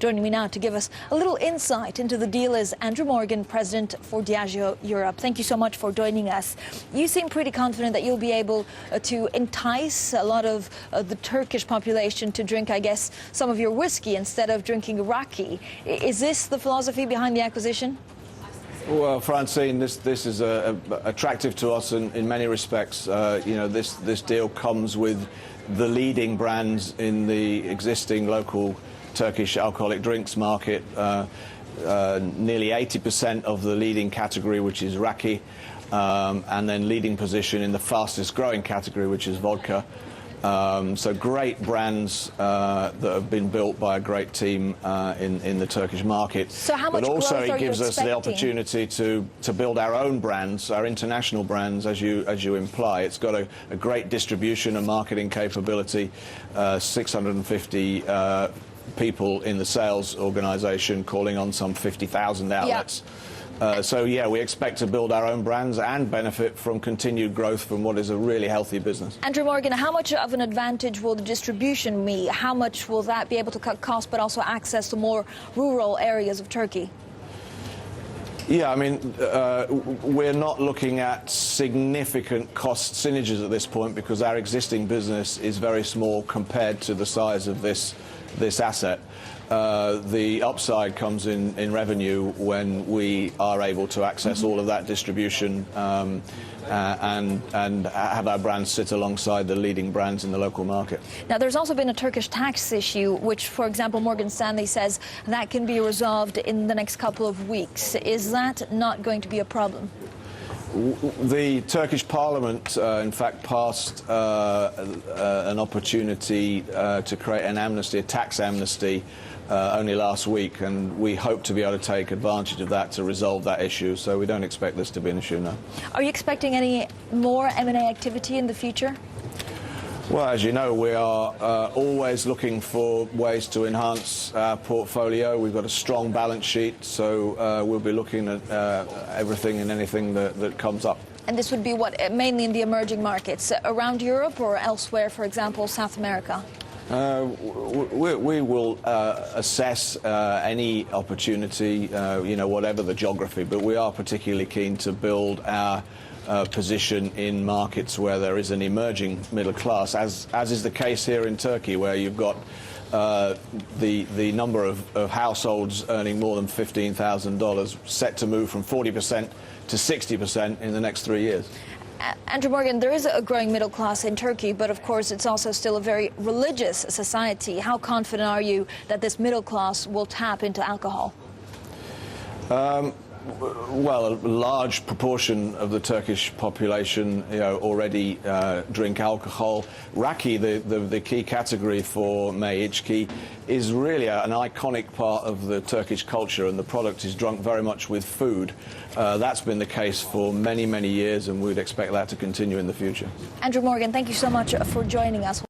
Joining me now to give us a little insight into the deal is Andrew Morgan, President for Diageo Europe. Thank you so much for joining us. You seem pretty confident that you'll be able to entice a lot of the Turkish population to drink, I guess, some of your whiskey instead of drinking Raki. Is this the philosophy behind the acquisition? Well, Francine, this is attractive to us in many respects. You know, this deal comes with the leading brands in the existing local Turkish alcoholic drinks market. Nearly 80% of the leading category, which is Raki, and then leading position in the fastest growing category, which is vodka. So great brands that have been built by a great team in the Turkish market. So how much but also growth are it gives you us the opportunity to build our own brands, our international brands, as you imply. It's got a great distribution and marketing capability, 650 people in the sales organisation calling on some 50,000 outlets. Yeah. So, yeah, we expect to build our own brands and benefit from continued growth from what is a really healthy business. Andrew Morgan, how much of an advantage will the distribution be? How much will that be able to cut costs but also access to more rural areas of Turkey? Yeah, I mean, we're not looking at significant cost synergies at this point because our existing business is very small compared to the size of this asset. The upside comes in revenue when we are able to access all of that distribution and have our brands sit alongside the leading brands in the local market. Now, there's also been a Turkish tax issue, which, for example, Morgan Stanley says that can be resolved in the next couple of weeks. Is that not going to be a problem? The Turkish Parliament, in fact, passed an opportunity to create an amnesty, a tax amnesty, only last week, and we hope to be able to take advantage of that to resolve that issue. So we don't expect this to be an issue now. Are you expecting any more M&A activity in the future? Well, as you know, we are always looking for ways to enhance our portfolio. We've got a strong balance sheet, so we'll be looking at everything and anything that comes up. And this would be what, mainly in the emerging markets, around Europe or elsewhere, for example, South America? We will assess any opportunity, you know, whatever the geography, but we are particularly keen to build our position in markets where there is an emerging middle class, as is the case here in Turkey, where you've got the number of households earning more than $15,000 set to move from 40% to 60% in the next 3 years. Andrew Morgan, there is a growing middle class in Turkey, but of course it's also still a very religious society. How confident are you that this middle class will tap into alcohol? Well, a large proportion of the Turkish population, you know, already drink alcohol. Raki, the key category for Mey Icki, is really an iconic part of the Turkish culture, and the product is drunk very much with food. That's been the case for many, many years, and we'd expect that to continue in the future. Andrew Morgan, thank you so much for joining us.